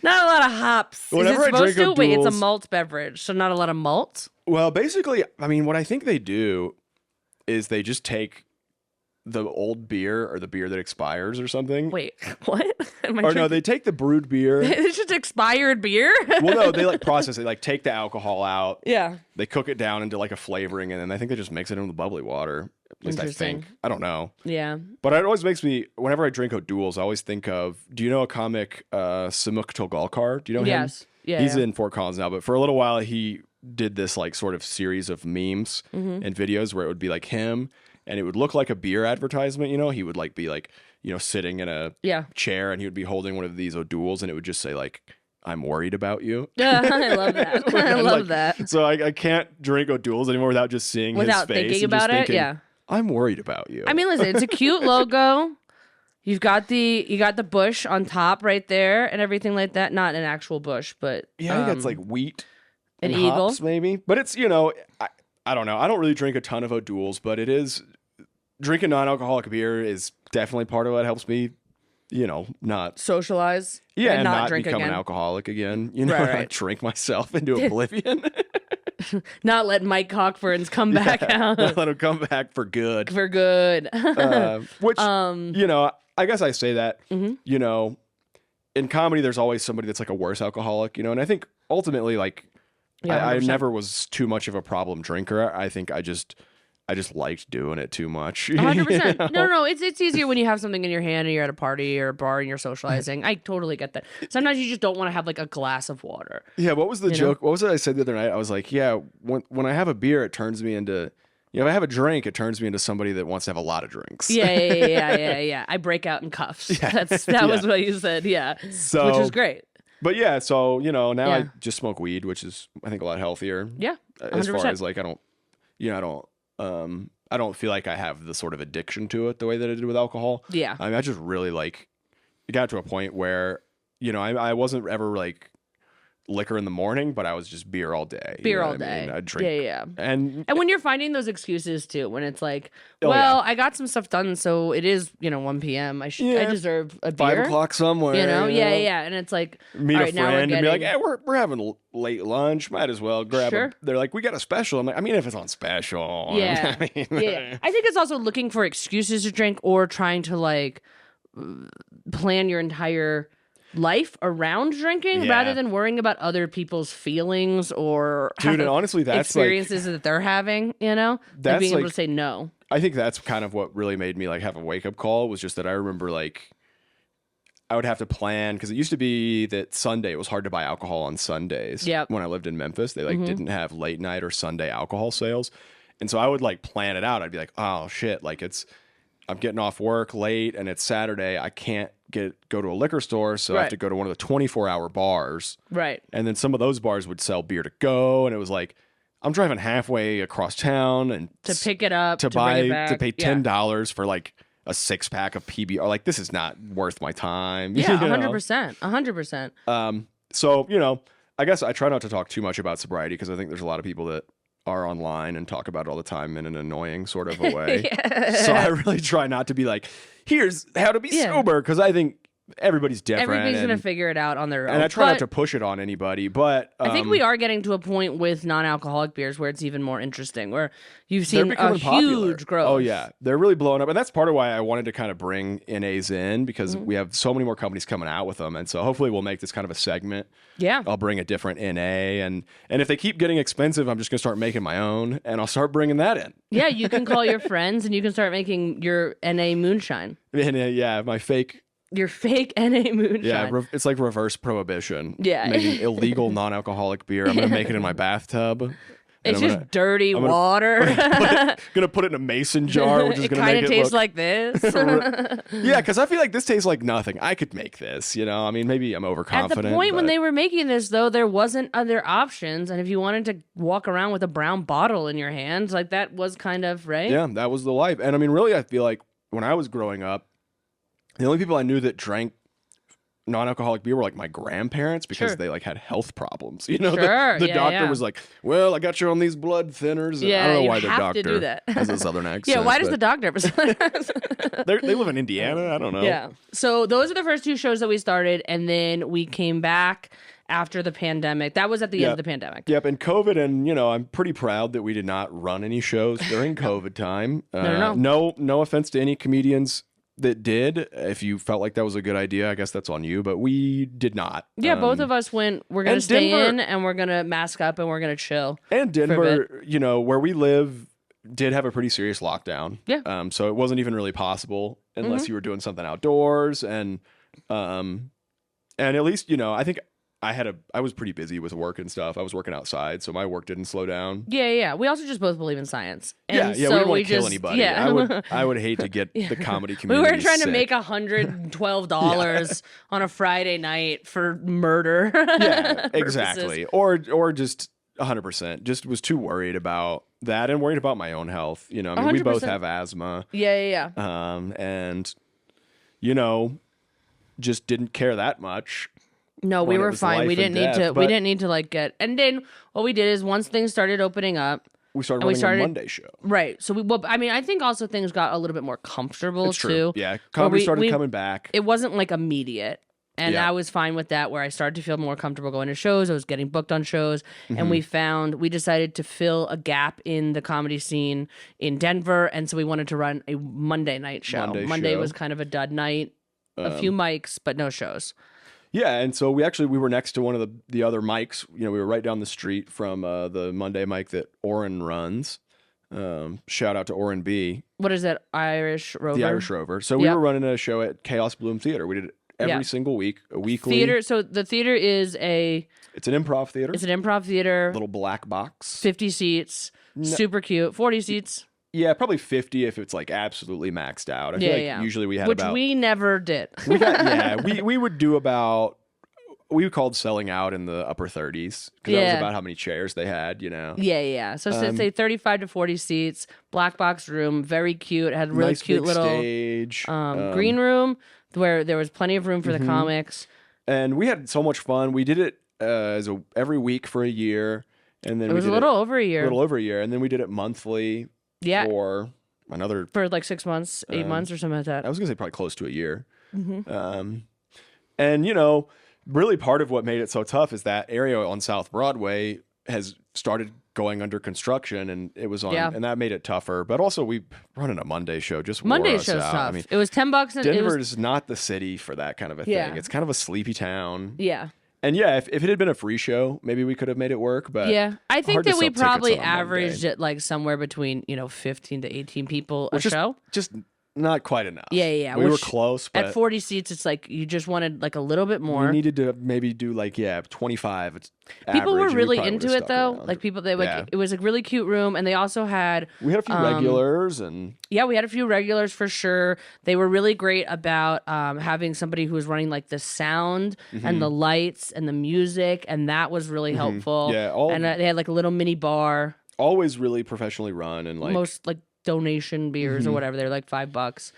Not a lot of hops. Whenever is I it supposed drink to? Wait, it's a O'Doul's- malt beverage, so not a lot of malt. Well, basically, I mean, what I think they do is they just take the old beer or the beer that expires or something. Wait, what? Am I Or no, drinking- they take the brewed beer. It's just expired beer. Well, no, they like process it. Like take the alcohol out. Yeah. They cook it down into like a flavoring, and then I think they just mix it in with bubbly water. At least I Interesting. think. I don't know. Yeah. But it always makes me, whenever I drink O'Doul's, I always think of, do you know a comic, Samuk Tolgalkar? Do you know him? Yes. Yeah. He's yeah. in Fort Collins now, but for a little while he did this like sort of series of memes Mm-hmm. and videos where it would be like him and it would look like a beer advertisement. You know, he would like be like, you know, sitting in a chair, and he would be holding one of these O'Douls, and it would just say like, I'm worried about you. I love that. I love that. So I can't drink O'Douls anymore without just seeing his face. Thinking about it. Yeah. I'm worried about you. I mean, listen, it's a cute logo. You got the bush on top right there and everything like that. Not an actual bush, but yeah, I think it's like wheat and hops, eagle maybe. But it's, you know, I don't know. I don't really drink a ton of O'Douls, but it is drinking non-alcoholic beer is definitely part of what helps me, you know, not socialize. Yeah, and not drink become again. an alcoholic again. You know, right. Not drink myself into oblivion. Not let Mike Hawkburns come back out. Not let him come back for good. For good. Which, you know, I guess I say that, you know, in comedy, there's always somebody that's like a worse alcoholic, you know, and I think ultimately, like, I never was too much of a problem drinker. I think I just liked doing it too much. 100%. You know? No. It's easier when you have something in your hand and you're at a party or a bar and you're socializing. I totally get that. Sometimes you just don't want to have like a glass of water. Yeah. What was the joke? What was it I said the other night? I was like, yeah, when I have a beer, it turns me into, you know, if I have a drink, it turns me into somebody that wants to have a lot of drinks. Yeah. I break out in cuffs. Yeah. That was what you said. Yeah. So, which is great. But yeah, so, you know, now I just smoke weed, which is, I think, a lot healthier. Yeah. 100%. As far as like, I don't feel like I have the sort of addiction to it the way that I did with alcohol. Yeah. I mean, I just really like, it got to a point where, you know, I wasn't ever like liquor in the morning, but I was just beer all day. Beer all day. I mean? I'd drink. Yeah. And when you're finding those excuses too, when it's like, I got some stuff done, so it is, you know, 1 p.m. I deserve a beer. 5 o'clock somewhere. You know? Yeah. And it's like, meet a friend and be like, hey, we're having late lunch. Might as well grab a. They're like, we got a special. I'm like, I mean, if it's on special. Yeah. I think it's also looking for excuses to drink or trying to like plan your entire life around drinking rather than worrying about other people's feelings or and honestly, that's experiences that they're having, you know, and being able to say no. I think that's kind of what really made me like have a wake up call, was just that I remember like I would have to plan, because it used to be that Sunday, it was hard to buy alcohol on Sundays. Yeah. When I lived in Memphis, they like didn't have late night or Sunday alcohol sales. And so I would like plan it out. I'd be like, oh shit, like I'm getting off work late and it's Saturday. I can't go to a liquor store, so I have to go to one of the 24-hour bars. Right. And then some of those bars would sell beer to go, and it was like, I'm driving halfway across town and to pick it up, to buy, to pay $10 for like a 6-pack of PBR. Like, this is not worth my time. Yeah, 100%. 100%. So, you know, I guess I try not to talk too much about sobriety, because I think there's a lot of people that are online and talk about it all the time in an annoying sort of a way. So I really try not to be like, here's how to be sober, because I think everybody's different. Everybody's going to figure it out on their own. And I try not to push it on anybody, but I think we are getting to a point with non-alcoholic beers where it's even more interesting, where you've seen a huge growth. Oh yeah, they're really blowing up, and that's part of why I wanted to kind of bring NAs in, because we have so many more companies coming out with them, and so hopefully we'll make this kind of a segment. Yeah, I'll bring a different NA, and if they keep getting expensive, I'm just gonna start making my own, and I'll start bringing that in. Yeah, you can call your friends, and you can start making your NA moonshine. Yeah, my fake. Your fake NA moonshine. Yeah, it's like reverse prohibition. Yeah. Making illegal non-alcoholic beer. I'm going to make it in my bathtub. It's just dirty water. Gonna put it in a mason jar, which is gonna make it taste like this. Yeah, because I feel like this tastes like nothing. I could make this, you know. I mean, maybe I'm overconfident. At the point when they were making this, though, there wasn't other options, and if you wanted to walk around with a brown bottle in your hands, like that was kind of right. Yeah, that was the life. And I mean, really, I feel like when I was growing up, the only people I knew that drank non-alcoholic beer were like my grandparents, because they like had health problems. You know, the doctor was like, "Well, I got you on these blood thinners." And I don't know why their doctor has a southern accent. Yeah, why does the doctor? They live in Indiana. I don't know. Yeah. So those are the first 2 shows that we started, and then we came back after the pandemic. That was at the end of the pandemic. Yep, and COVID, and you know, I'm pretty proud that we did not run any shows during COVID time. No offense to any comedians that did. If you felt like that was a good idea, I guess that's on you, but we did not. Yeah, both of us went, we're going to stay in, and we're going to mask up, and we're going to chill. And Denver, you know, where we live, did have a pretty serious lockdown. Yeah. So it wasn't even really possible unless you were doing something outdoors. And at least, you know, I think I was pretty busy with work and stuff. I was working outside, so my work didn't slow down. Yeah. We also just both believe in science. And Yeah. so We didn't want we to kill just, anybody. Yeah. I would hate to get the comedy We community. weren't trying to sick. make $112 on a Friday night for murder. Yeah, exactly. Or just 100%. Just was too worried about that and worried about my own health. You know, I mean, we both 100%. have asthma. Yeah. And you know, just didn't care that much. No, we when it were was fine. life We and didn't need death, to. We but- didn't need to like get. And then what we did is once things started opening up, We started And we running started- a Monday show. right? So I mean, I think also things got a little bit more comfortable It's true. too. Yeah, comedy started coming back. It wasn't like immediate. And Yeah. I was fine with that, where I started to feel more comfortable going to shows. I was getting booked on shows. And we decided to fill a gap in the comedy scene in Denver. And so we wanted to run a Monday night show. Monday show. was kind of a dud night, a few mics, but no shows. Yeah, and so we were next to one of the other mics. You know, we were right down the street from the Monday mic that Oren runs. Shout out to Oren B, What is that? Irish Rover? the Irish Rover. So we Yep. were running a show at Chaos Bloom Theater. We did it every single week, a weekly Theater. So the theater is It's an improv theater. it's an improv theater, little black box. 50 seats, super cute, 40 seats. Yeah, probably 50 if it's like absolutely maxed out. I feel like usually we had Which about we never did. we would do about we called selling out in the upper 30s because that was about how many chairs they had, you know. Yeah. So say 35 to 40 seats, black box room, very cute. It had a really Nice cute big little stage. green room where there was plenty of room for the comics. And we had so much fun. We did it every week for a year, and then It was we a did little over a a year. little over a year, and then we did it monthly Yeah. for another. For like 6 months, 8 months or something like that. I was gonna say probably close to a year. And you know, really part of what made it so tough is that area on South Broadway has started going under construction, and it was on, and that made it tougher. But also, we running a Monday show just Monday wore us show's out. tough. I mean, It was $10 and it Denver was is not the city for that kind of a thing. Yeah. It's kind of a sleepy town. yeah. And yeah, if it had been a free show, maybe we could have made it work. But Yeah, I think hard to that we sell tickets probably on a Monday. averaged it like somewhere between 15 to 18 people a Which is show. just not quite enough. Yeah. We were which close, but at 40 seats, it's like you just wanted like a little bit more. we needed to maybe do 25. It's People were average, and we really probably into would've it stuck though. around. Like people, Yeah. it was a really cute room, and they also had We had a few regulars, and we had a few regulars for sure. They were really great about having somebody who was running like the sound and the lights and the music, and that was really helpful. Yeah, and they had like a little mini bar. always really professionally run, and like Most like donation beers or whatever. They're like $5.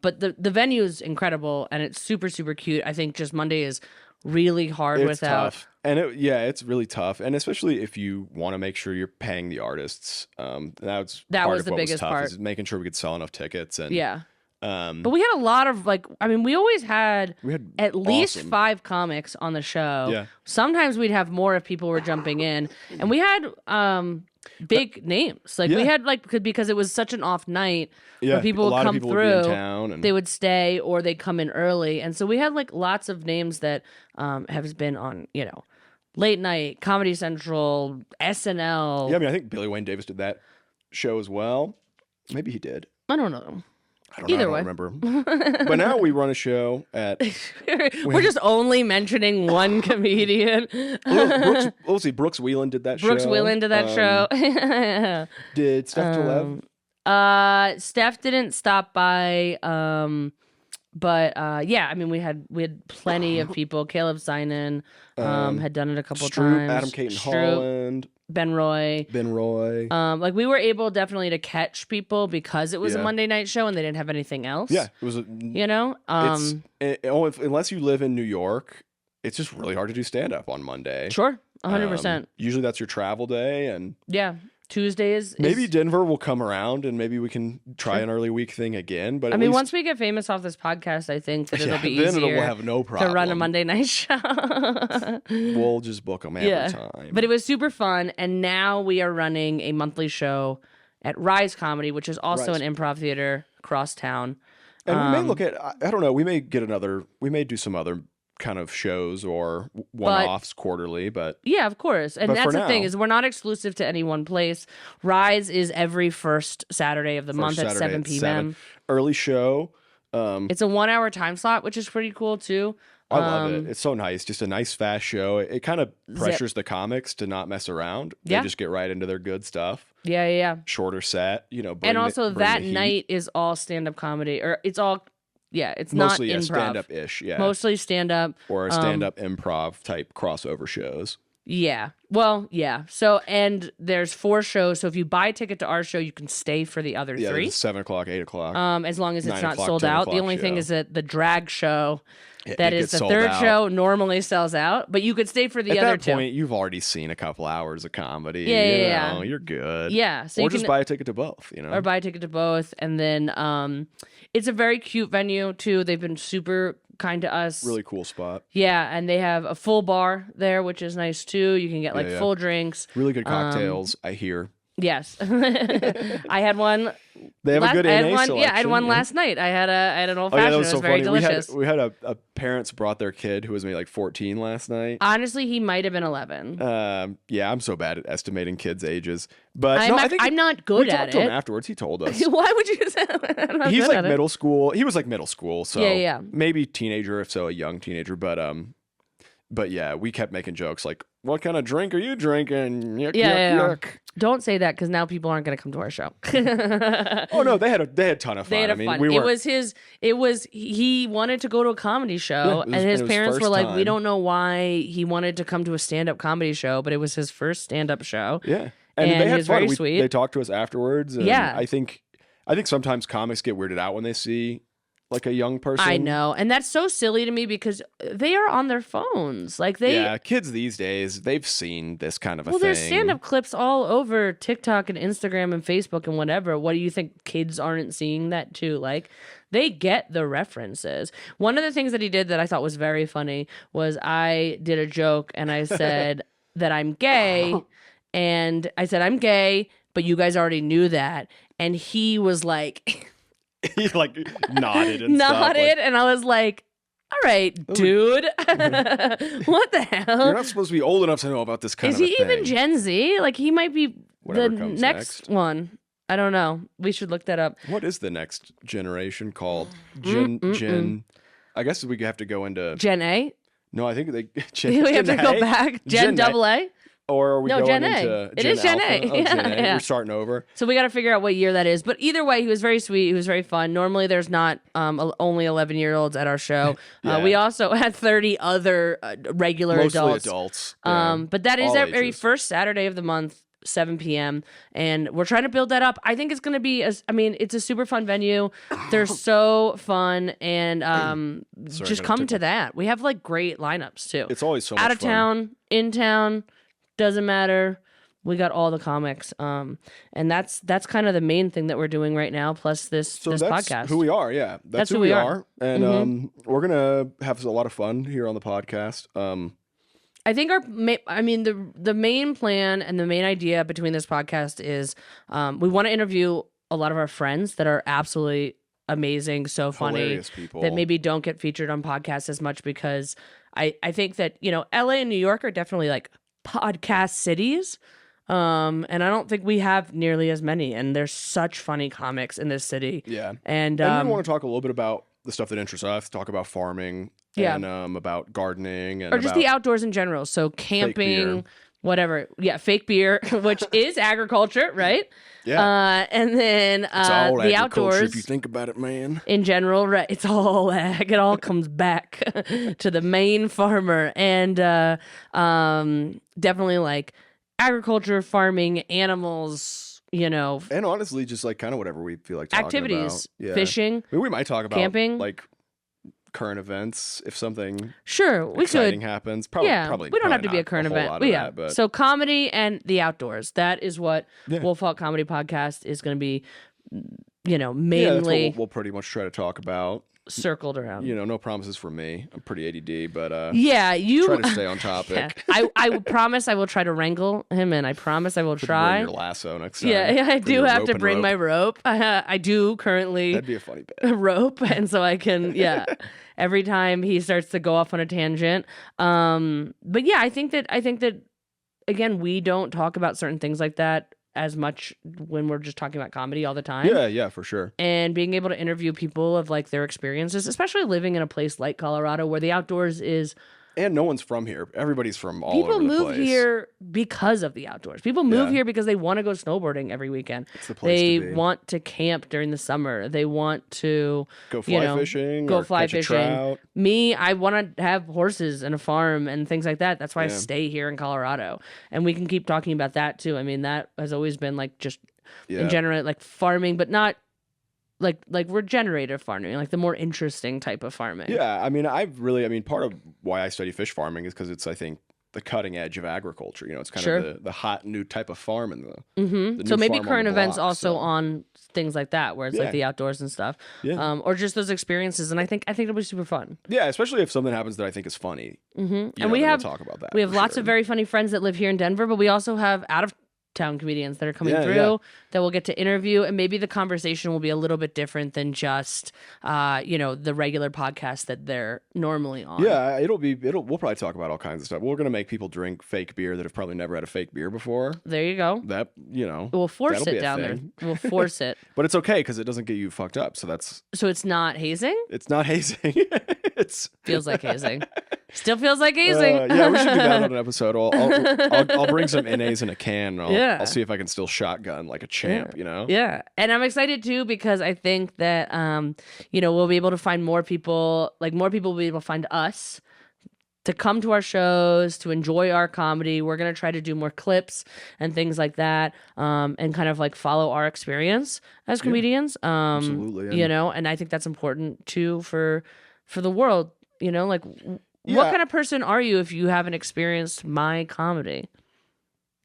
But the venue is incredible, and it's super super cute. I think just Monday is really hard it's without. tough. And it's really tough, and especially if you want to make sure you're paying the artists. That was the what biggest was tough, part. is making sure we could sell enough tickets. And Yeah. but But we had a lot of we always had we had at least awesome- 5 comics on the show. Yeah. Sometimes we'd have more if people were jumping in. And we had big names. Like we Yeah. had because it was such an off night Yeah, where people a would lot of come people would be in through. town, and They would stay or they'd come in early. And so we had like lots of names that have been on, Late Night, Comedy Central, SNL. yeah, I mean, I think Billy Wayne Davis did that show as well. Maybe he did. I don't know. I don't know. Either I don't way. remember. But now we run a show at We're just only mentioning one comedian. Brooks Wheelan did that show. Brooks Wheelan did that show. Did Steph Telev? Steph didn't stop by. But I mean, we had plenty of people. Caleb Sinan had done it a couple Stroop, times. Adam Caton Stroop, Holland, Ben Roy. Like we were able definitely to catch people because it was a Yeah. Monday night show and they didn't have anything else. Yeah, it was. Unless you live in New York, it's just really hard to do stand up on Monday. Sure, 100%. Usually that's your travel day, and Yeah, Tuesdays. maybe Denver will come around, and maybe we can try an early week thing again. But I at mean, least, once we get famous off this podcast, I think that it'll be then easier we'll have no problem to run a Monday night show. We'll just book them every time. But it was super fun, and now we are running a monthly show at Rise Comedy, which is also Rise. an improv theater across town. And we may look at, I don't know, we may do some other kind of shows or one-offs quarterly, but Yeah, of course. And But that's for the thing now- is we're not exclusive to any one place. Rise is every first Saturday of the month at Saturday 7 at p.m. 7. Early show. It's a 1 hour time slot, which is pretty cool too. I love it. It's so nice. Just a nice, fast show. It kind of pressures the comics to not mess around. They just get right into their good stuff. Yeah. Shorter set, and also that night is all stand-up comedy, or it's all, it's mostly not improv. Stand-up-ish, Mostly stand-up. Or a stand-up improv type crossover shows. Yeah. Well, yeah. So, and there's 4 shows. So if you buy a ticket to our show, you can stay for the other 3. Yeah, 7 o'clock, 8 o'clock. As long as it's not o'clock, sold 10 out. o'clock The only show. thing is that the drag show, that is the sold 3rd out. show, normally sells out. But you could stay for the other 2. At that point, you've already seen a couple hours of comedy. Yeah. You're good. Yeah. So or just buy a ticket to both, Or buy a ticket to both. And then it's a very cute venue, too. They've been super kind to us. Really cool spot. Yeah, and they have a full bar there, which is nice too. You can get full drinks. Really good cocktails, I hear. Yes. I had one. They have a good NA selection. Yeah, I had one last night. I had an old fashioned. That It was was so very funny. delicious. We had a parents brought their kid who was maybe like 14 last night. Honestly, he might have been 11. I'm so bad at estimating kids' ages. But I'm not good we at talked to it. him afterwards. He told us. Why would you say that? He's like middle school. He was like middle school, so Yeah. maybe teenager, if so, a young teenager. But yeah, we kept making jokes like, "What kind of drink are you drinking?" Yuck, yuck. Don't say that because now people aren't going to come to our show. Oh no, they had a ton of fun. They had fun. He wanted to go to a comedy show, and his parents were like, "We don't know why he wanted to come to a stand-up comedy show, but it was his first stand-up show." Yeah, and they had fun. Very sweet. They talked to us afterwards. And yeah, I think sometimes comics get weirded out when they see like a young person. I know, and that's so silly to me because they are on their phones. Kids these days, they've seen this kind of a thing. Well, there's stand-up clips all over TikTok and Instagram and Facebook and whatever. What do you think kids aren't seeing that too? Like, they get the references. One of the things that he did that I thought was very funny was I did a joke and I said that I'm gay, and I said I'm gay, but you guys already knew that, and he was like. He like nodded and and I was like, all right, dude. What the hell? You're not supposed to be old enough to know about this kind of thing. Is he even Gen Z? Like, he might be Whatever the comes next one. I don't know. We should look that up. What is the next generation called? Gen I guess we have to go into Gen A? No, I think we have to go back. Gen double A? Or are we going Gen A. into It is Gen A. Oh, Gen A. Yeah. We're starting over. So we got to figure out what year that is. But either way, he was very sweet. He was very fun. Normally, there's not only 11-year-olds at our show. We also had 30 other regular Mostly adults. Yeah. But that is All every ages. first Saturday of the month, 7 p.m. And we're trying to build that up. I think it's going to be, it's a super fun venue. They're so fun. And just come to that. We have like great lineups too. It's always so much out of fun. town, in town. Doesn't matter. We got all the comics. And that's kind of the main thing that we're doing right now, plus this podcast. Who we are, yeah. That's who we are. And we're gonna have a lot of fun here on the podcast. I think the main plan and the main idea between this podcast is we want to interview a lot of our friends that are absolutely amazing, so funny, hilarious people that maybe don't get featured on podcasts as much because I think that, LA and New York are definitely like podcast cities. And I don't think we have nearly as many. And there's such funny comics in this city. Yeah. And we want to talk a little bit about the stuff that interests us, talk about farming and about gardening and or just the outdoors in general. So camping, whatever. Yeah, fake beer, which is agriculture, right? Yeah. And then it's all the agriculture outdoors. If you think about it, man. In general, right? It's all ag. It all comes back to the main farmer. And definitely like agriculture, farming, animals, And honestly, just like kind of whatever we feel like talking activities, about. Yeah. fishing. We might talk about camping. like current events if something we exciting could happens. Probably we don't have to not be a current whole event. lot of that, but So comedy and the outdoors. That is what WolfHawk Comedy Podcast is going to be, mainly that's what we'll pretty much try to talk about. Circled around. No promises from me. I'm pretty ADD, but you try to stay on topic. I promise I will try to wrangle him, and I promise I will try. Bring your lasso next time. Yeah, I Bring do your have rope to and bring rope. my rope. I do currently That'd be a funny bit. rope, and so I can every time he starts to go off on a tangent. But yeah, I think that again, we don't talk about certain things like that as much when we're just talking about comedy all the time. Yeah, for sure. And being able to interview people of like their experiences, especially living in a place like Colorado where the outdoors is. And no one's from here. Everybody's from all People over the place. move here because of the outdoors. People move here because they want to go snowboarding every weekend. It's the place to be. They want to camp during the summer. They want to go fly fishing. Go or fly catch fishing. A trout. Me, I want to have horses and a farm and things like that. That's why I stay here in Colorado. And we can keep talking about that too. I mean, that has always been like just in general like farming, but not like regenerative farming, like the more interesting type of farming. Yeah, I mean, part of why I study fish farming is because it's, I think, the cutting edge of agriculture. You know, it's kind of the hot new type of farm and the so new maybe farm current on the events block, also on things like that, where it's like the outdoors and stuff, or just those experiences. And I think it'll be super fun. Yeah, especially if something happens that I think is funny. And we'll talk about that. We have lots of very funny friends that live here in Denver, but we also have out of town comedians that are coming through that we'll get to interview, and maybe the conversation will be a little bit different than just the regular podcast that they're normally on. Yeah, we'll probably talk about all kinds of stuff. We're gonna make people drink fake beer that have probably never had a fake beer before. There you go. That we'll force it down there. We'll force it. But it's okay because it doesn't get you fucked up. So it's not hazing. It's not hazing. Feels like hazing. Still feels like hazing. Yeah, we should do that on an episode. I'll bring some NAs in a can. And I'll see if I can still shotgun like a champ. Yeah, and I'm excited too because I think that we'll be able to find more people. Like more people will be able to find us to come to our shows, to enjoy our comedy. We're gonna try to do more clips and things like that, and kind of like follow our experience as comedians. Absolutely. And I think that's important too for the world. What kind of person are you if you haven't experienced my comedy?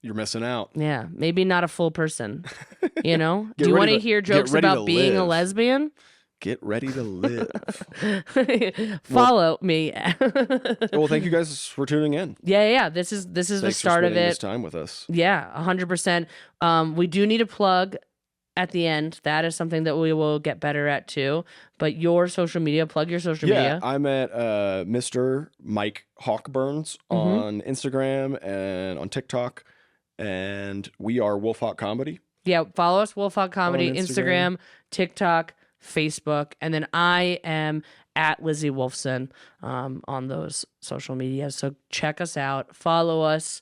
You're missing out. Yeah, maybe not a full person. Do you want to hear jokes about being a lesbian? Get ready to live. Follow me. Well, thank you guys for tuning in. Yeah. This is the start of it. This time with us. Yeah, 100%. We do need a plug at the end. That is something that we will get better at too. But your social media, plug your social media. Yeah, I'm at Mr. Mike Hawkburns on Instagram and on TikTok. And we are WolfHawk Comedy. Yeah, follow us, WolfHawk Comedy, Instagram, TikTok, Facebook. And then I am at Lizzy Wolfson on those social media. So check us out, follow us,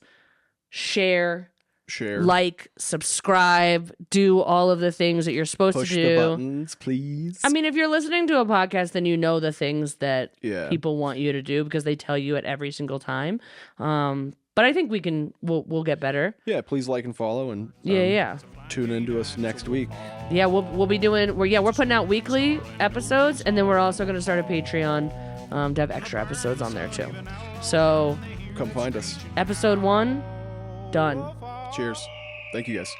share, like, subscribe, do all of the things that you're supposed to do. Push the buttons, please. I mean, if you're listening to a podcast, then you know the things that people want you to do because they tell you it every single time. But I think we'll get better. Yeah, please like and follow and tune into us next week. Yeah, we'll be doing we're putting out weekly episodes, and then we're also going to start a Patreon to have extra episodes on there too. So come find us. Episode 1 done. Cheers. Thank you guys.